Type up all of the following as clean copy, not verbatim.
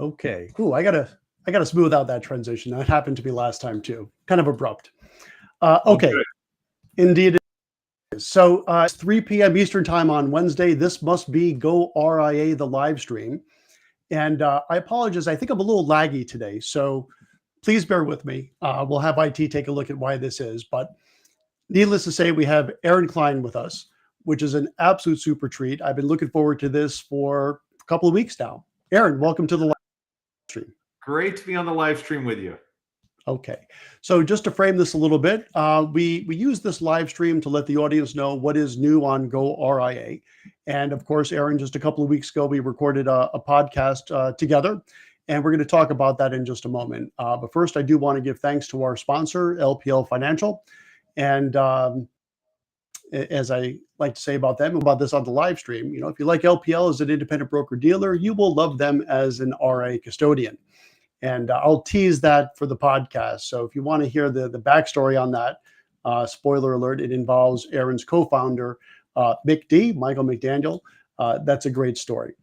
Okay. Ooh, I gotta smooth out that transition. That happened to me last time too. Kind of abrupt. Oh, Okay. good. Indeed it is. So it's 3 p.m. Eastern time on Wednesday. This must be goRIA the live stream. And I apologize. I think I'm a little laggy today. So please bear with me. We'll have IT take a look at why this is. But needless to say, we have Aaron Klein with us, which is an absolute super treat. I've been looking forward to this for a couple of weeks now. Aaron, welcome to the live stream. Great to be on the live stream with you. Okay, so just to frame this a little bit, we use this live stream to let the audience know what is new on goRIA. And of course, Aaron, just a couple of weeks ago, we recorded a podcast together, and we're going to talk about that in just a moment. But first, I do want to give thanks to our sponsor, LPL Financial. And as I like to say about them, about this on the live stream, if you like LPL as an independent broker dealer, you will love them as an RA custodian. And I'll tease that for the podcast. So if you want to hear the backstory on that, spoiler alert, it involves Aaron's co-founder, Michael McDaniel. That's a great story.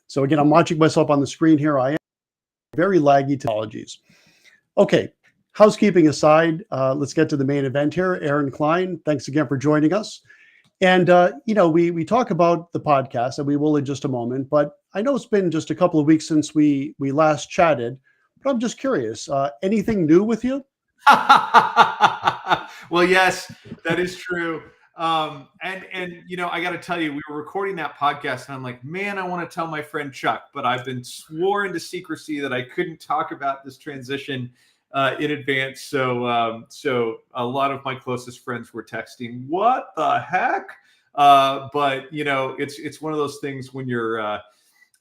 So again, I'm watching myself on the screen here. I am very laggy. Apologies. Okay, housekeeping aside, let's get to the main event here. Aaron Klein, thanks again for joining us. And, we talk about the podcast, and we will in just a moment. But I know it's been just a couple of weeks since we last chatted. But I'm just curious, anything new with you? Well, yes, that is true. And I got to tell you, we were recording that podcast, and I'm like, man, I want to tell my friend Chuck, but I've been sworn to secrecy that I couldn't talk about this transition in advance. So a lot of my closest friends were texting, "What the heck?" But it's one of those things when you're.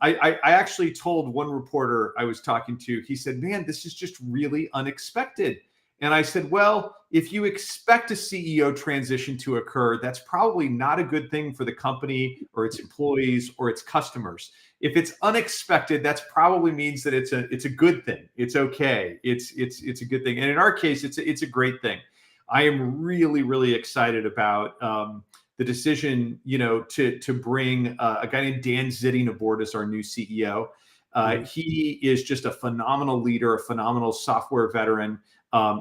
I actually told one reporter I was talking to, he said, "Man, this is just really unexpected." And I said, well, if you expect a CEO transition to occur, that's probably not a good thing for the company or its employees or its customers. If it's unexpected, that's probably means that it's a good thing. It's okay. It's a good thing. And in our case, it's a great thing. I am really, really excited about the decision, to bring a guy named Dan Zitting aboard as our new CEO. He is just a phenomenal leader, a phenomenal software veteran,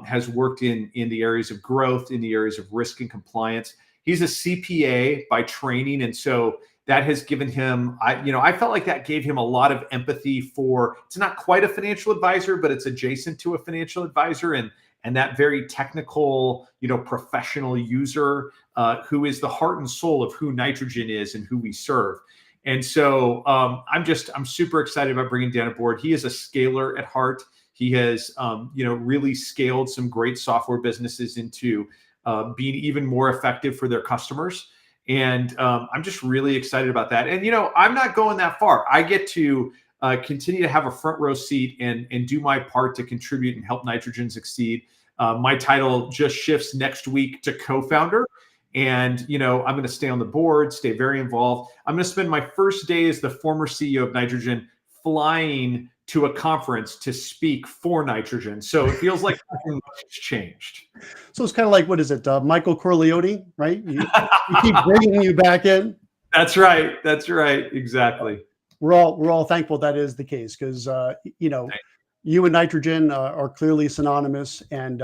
has worked in the areas of growth, in the areas of risk and compliance. He's a CPA by training. And so that has given him, I felt like that gave him a lot of empathy for, it's not quite a financial advisor, but it's adjacent to a financial advisor. And that very technical, professional user who is the heart and soul of who Nitrogen is and who we serve. And so I'm super excited about bringing Dan aboard. He is a scaler at heart. He has, really scaled some great software businesses into being even more effective for their customers. And I'm just really excited about that. And, I'm not going that far. I get to continue to have a front row seat and do my part to contribute and help Nitrogen succeed. My title just shifts next week to co-founder. And, I'm going to stay on the board, stay very involved. I'm going to spend my first day as the former CEO of Nitrogen flying to a conference to speak for Nitrogen. So it feels like nothing much has changed. So it's kind of like, what is it, Michael Corleone, right? You keep bringing you back in. That's right. That's right. Exactly. We're all thankful that is the case because, you and Nitrogen are clearly synonymous, and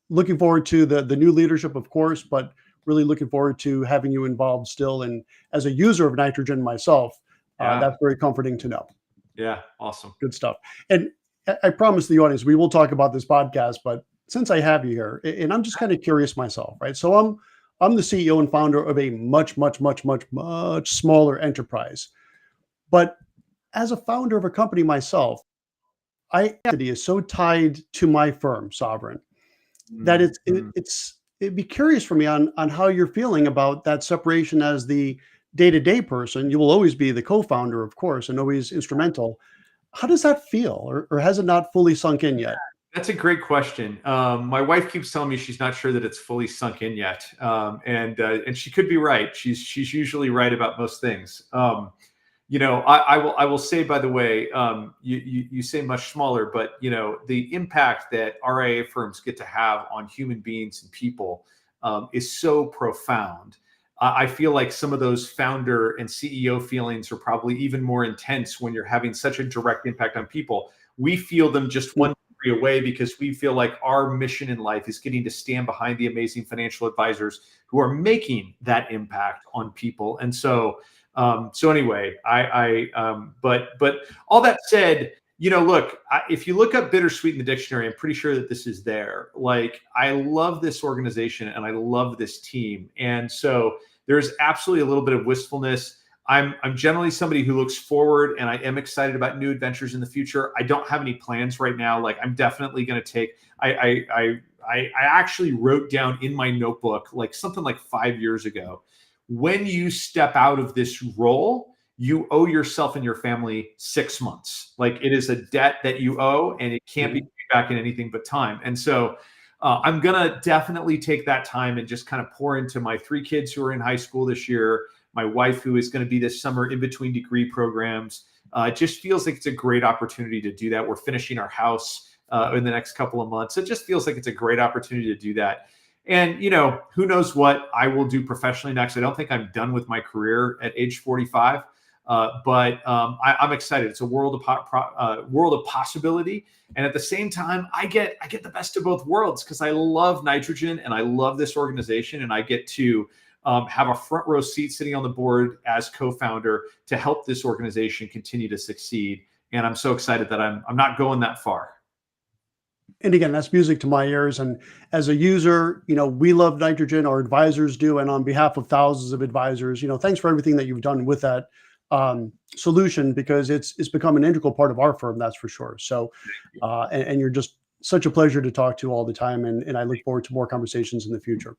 looking forward to the new leadership, of course, but really looking forward to having you involved still. And as a user of Nitrogen myself, that's very comforting to know. Yeah. Awesome. Good stuff. And I promise the audience, we will talk about this podcast, but since I have you here, and I'm just kind of curious myself, right? So I'm the CEO and founder of a much, much, much, much, much smaller enterprise. But as a founder of a company myself, identity is so tied to my firm, Sovereign, that it'd be curious for me on how you're feeling about that separation as the day-to-day person. You will always be the co-founder, of course, and always instrumental. How does that feel, or has it not fully sunk in yet? That's a great question. My wife keeps telling me she's not sure that it's fully sunk in yet, and she could be right. She's usually right about most things. I will say, by the way, you say much smaller, but the impact that RIA firms get to have on human beings and people is so profound. I feel like some of those founder and CEO feelings are probably even more intense when you're having such a direct impact on people. We feel them just one degree away because we feel like our mission in life is getting to stand behind the amazing financial advisors who are making that impact on people. And so, anyway, but all that said, look, if you look up bittersweet in the dictionary, I'm pretty sure that this is there. Like, I love this organization and I love this team. And so there's absolutely a little bit of wistfulness. I'm generally somebody who looks forward, and I am excited about new adventures in the future. I don't have any plans right now. Like, I'm definitely going to take, I actually wrote down in my notebook, like something like 5 years ago, when you step out of this role, you owe yourself and your family 6 months. Like, it is a debt that you owe, and it can't be paid back in anything but time. And so I'm going to definitely take that time and just kind of pour into my 3 kids who are in high school this year, my wife who is going to be this summer in between degree programs. It just feels like it's a great opportunity to do that. We're finishing our house in the next couple of months. It just feels like it's a great opportunity to do that. And, who knows what I will do professionally next. I don't think I'm done with my career at age 45. But I'm excited. It's a world of possibility, and at the same time, I get the best of both worlds because I love nitrogen and I love this organization, and I get to have a front row seat sitting on the board as co-founder to help this organization continue to succeed. And I'm so excited that I'm not going that far. And again, that's music to my ears. And as a user, we love nitrogen, our advisors do, and on behalf of thousands of advisors, thanks for everything that you've done with that solution, because it's become an integral part of our firm, that's for sure. So and you're just such a pleasure to talk to all the time, and I look forward to more conversations in the future.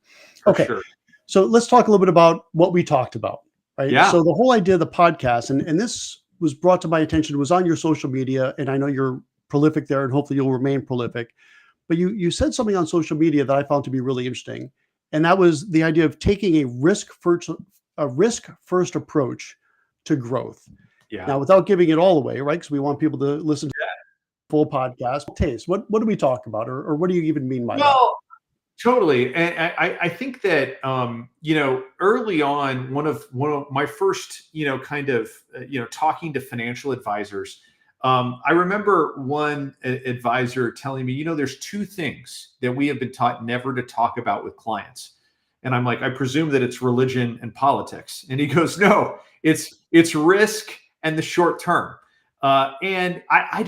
Okay, sure. So let's talk a little bit about what we talked about, right? Yeah. So the whole idea of the podcast, and this was brought to my attention, was on your social media, and I know you're prolific there, and hopefully you'll remain prolific, but you said something on social media that I found to be really interesting, and that was the idea of taking a risk first approach to growth. Yeah. Now, without giving it all away, right? Because we want people to listen to the full podcast. Taste. What do we talk about, or what do you even mean by that? Totally. And I think that, early on, one of my first, talking to financial advisors, I remember one advisor telling me, there's 2 things that we have been taught never to talk about with clients. And I'm like, I presume that it's religion and politics. And he goes, no, it's risk and the short term. And I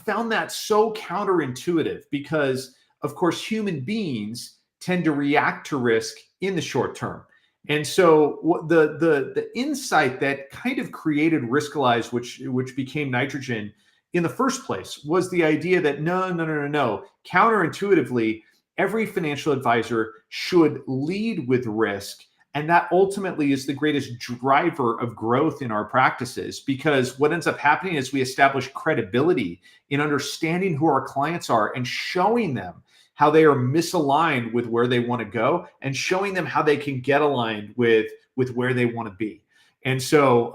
found that so counterintuitive because, of course, human beings tend to react to risk in the short term. And so the insight that kind of created Riskalyze, which became Nitrogen in the first place, was the idea that no. Counterintuitively, every financial advisor should lead with risk. And that ultimately is the greatest driver of growth in our practices, because what ends up happening is we establish credibility in understanding who our clients are and showing them how they are misaligned with where they want to go, and showing them how they can get aligned with where they want to be. And so,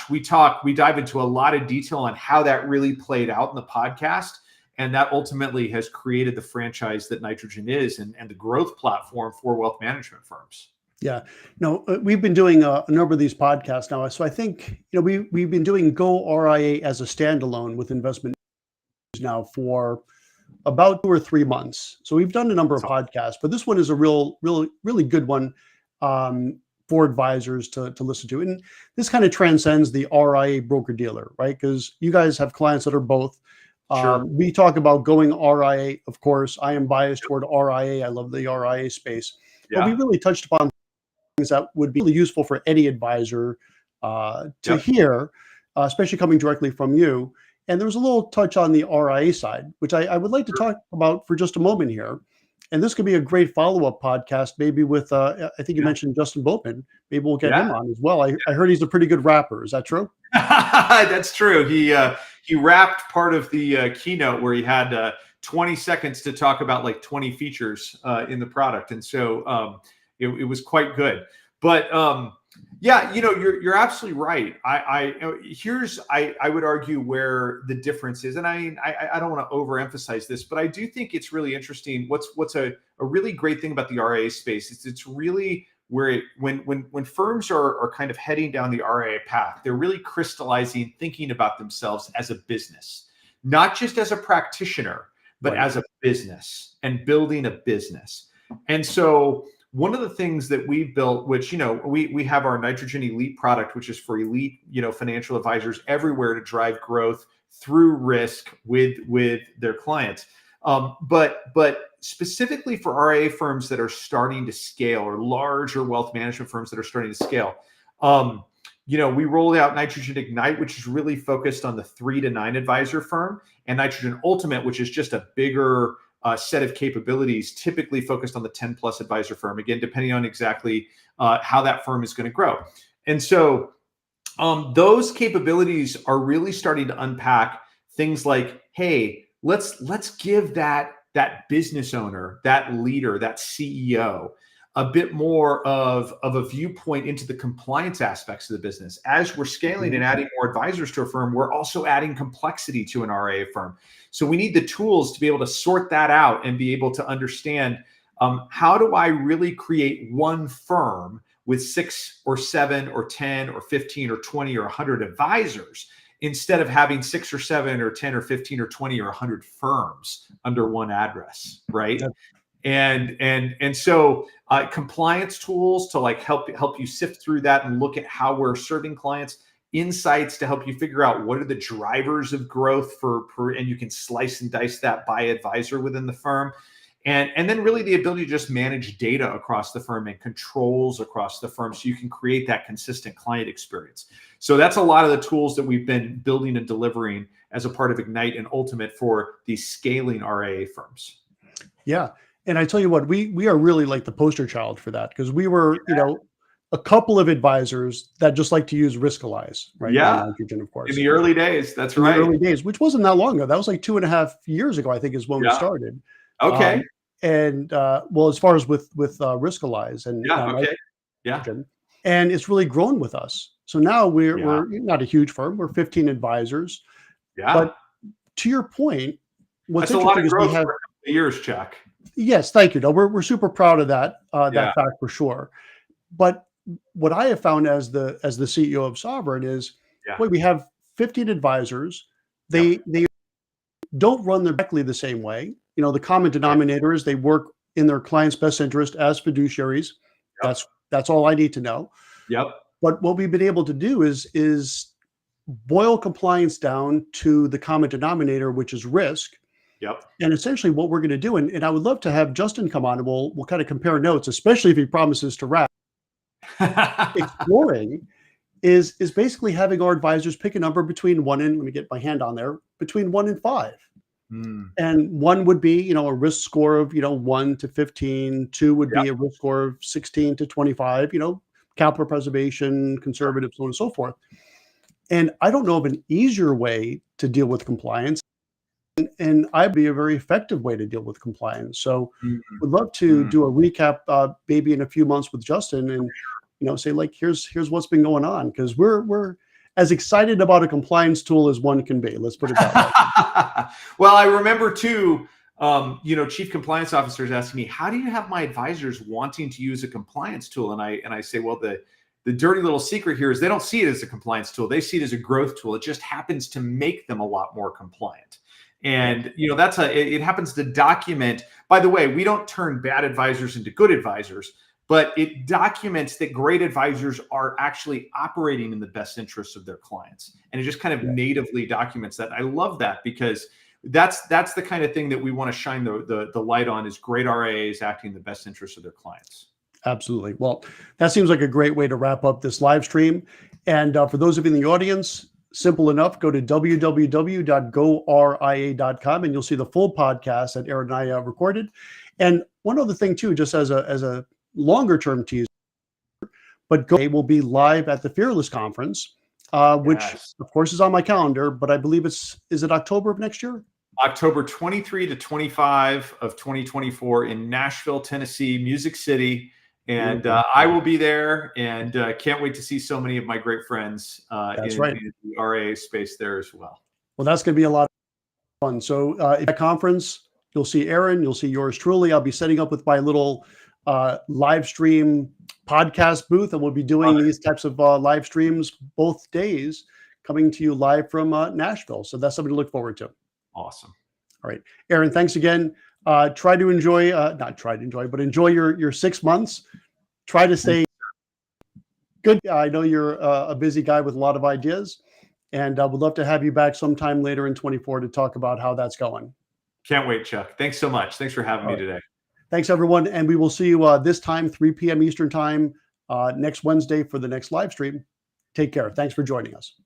we dive into a lot of detail on how that really played out in the podcast. And that ultimately has created the franchise that Nitrogen is, and the growth platform for wealth management firms. Yeah, no, we've been doing a number of these podcasts now. So I think, we've been doing goRIA as a standalone with investment now for about 2 or 3 months. So we've done a number of podcasts, but this one is a really good one for advisors to listen to. And this kind of transcends the RIA broker dealer, right? Because you guys have clients that are both. Sure. We talk about going RIA, of course. I am biased toward RIA. I love the RIA space. Yeah. But we really touched upon things that would be really useful for any advisor to hear, especially coming directly from you. And there was a little touch on the RIA side, which I would like to talk about for just a moment here. And this could be a great follow-up podcast, maybe with, I think you mentioned Justin Boatman. Maybe we'll get him on as well. I heard he's a pretty good rapper. Is that true? That's true. He rapped part of the keynote where he had 20 seconds to talk about like 20 features in the product. And so it was quite good. But you're absolutely right. I would argue where the difference is, and I don't want to overemphasize this, but I do think it's really interesting. What's a really great thing about the RIA space is it's really when firms are kind of heading down the RIA path, they're really crystallizing, thinking about themselves as a business, not just as a practitioner, but Right. as a business and building a business. And so one of the things that we've built, which, we have our Nitrogen Elite product, which is for elite, financial advisors everywhere to drive growth through risk with their clients. But specifically for RIA firms that are starting to scale, or larger wealth management firms that are starting to scale, we rolled out Nitrogen Ignite, which is really focused on the 3 to 9 advisor firm, and Nitrogen Ultimate, which is just a bigger set of capabilities, typically focused on the 10 plus advisor firm, again, depending on exactly how that firm is going to grow. And so those capabilities are really starting to unpack things like, hey, let's give that business owner, that leader, that CEO, a bit more of a viewpoint into the compliance aspects of the business. As we're scaling and adding more advisors to a firm, we're also adding complexity to an RIA firm. So we need the tools to be able to sort that out and be able to understand, how do I really create one firm with 6 or 7 or 10 or 15 or 20 or 100 advisors, instead of having 6 or 7 or 10 or 15 or 20 or 100 firms under one address, right? Yep. And so compliance tools to like help you sift through that and look at how we're serving clients, insights to help you figure out what are the drivers of growth and you can slice and dice that by advisor within the firm. And then really the ability to just manage data across the firm and controls across the firm, so you can create that consistent client experience. So that's a lot of the tools that we've been building and delivering as a part of Ignite and Ultimate for these scaling RIA firms. Yeah. And I tell you what, we are really like the poster child for that, because we were, a couple of advisors that just like to use Riskalyze, right? Yeah. On Nitrogen, of course. In the early days, that's In right. the early days, which wasn't that long ago. That was like 2.5 years ago, I think, is when we started. Okay. Well, as far as with Riskalyze and Okay. Nitrogen, and it's really grown with us. So now we're not a huge firm. We're 15 advisors. Yeah. But to your point, what's That's a lot interesting of is growth we have for a couple of years, Chuck. Yes, thank you. No, we're super proud of that fact for sure. But what I have found as the CEO of Sovereign is, wait, we have 15 advisors. They don't run directly the same way. The common denominator is they work in their client's best interest as fiduciaries. Yep. That's all I need to know. Yep. But what we've been able to do is boil compliance down to the common denominator, which is risk. Yep. And essentially what we're going to do, and I would love to have Justin come on, and we'll kind of compare notes, especially if he promises to wrap. Exploring is basically having our advisors pick a number between 1 and, let me get my hand on there, between 1 and 5. And 1 would be, a risk score of, 1 to 15. 2 would be a risk score of 16 to 25, capital preservation, conservative, so on and so forth. And I don't know of an easier way to deal with compliance. And I'd be a very effective way to deal with compliance. So would love to do a recap maybe in a few months with Justin, and say, like, here's what's been going on, because we're as excited about a compliance tool as one can be. Let's put it that way. Well, I remember too, chief compliance officers asking me, how do you have my advisors wanting to use a compliance tool? And I say, well, the dirty little secret here is they don't see it as a compliance tool. They see it as a growth tool. It just happens to make them a lot more compliant. And, it happens to document, by the way, we don't turn bad advisors into good advisors, but it documents that great advisors are actually operating in the best interests of their clients. And it just kind of natively documents that. I love that, because that's the kind of thing that we want to shine the light on, is great RIAs acting in the best interests of their clients. Absolutely. Well, that seems like a great way to wrap up this live stream. And for those of you in the audience, simple enough, go to www.goria.com and you'll see the full podcast that Aaron and I recorded. And one other thing too, just as a longer term teaser, but GoRIA will be live at the Fearless Conference, which of course is on my calendar, but I believe is it October of next year? October 23 to 25 of 2024 in Nashville, Tennessee, Music City. And I will be there, and can't wait to see so many of my great friends in the RIA space there as well. Well, that's going to be a lot of fun. So at that conference, you'll see Aaron, you'll see yours truly. I'll be setting up with my little live stream podcast booth, and we'll be doing these types of live streams both days, coming to you live from Nashville. So that's something to look forward to. Awesome. All right, Aaron, thanks again. Try to enjoy, not try to enjoy, but enjoy your 6 months. Try to stay good. I know you're a busy guy with a lot of ideas, and would love to have you back sometime later in 24 to talk about how that's going. Can't wait, Chuck. Thanks so much. Thanks for having me today. Thanks, everyone. And we will see you this time, 3 p.m. Eastern time, next Wednesday for the next live stream. Take care. Thanks for joining us.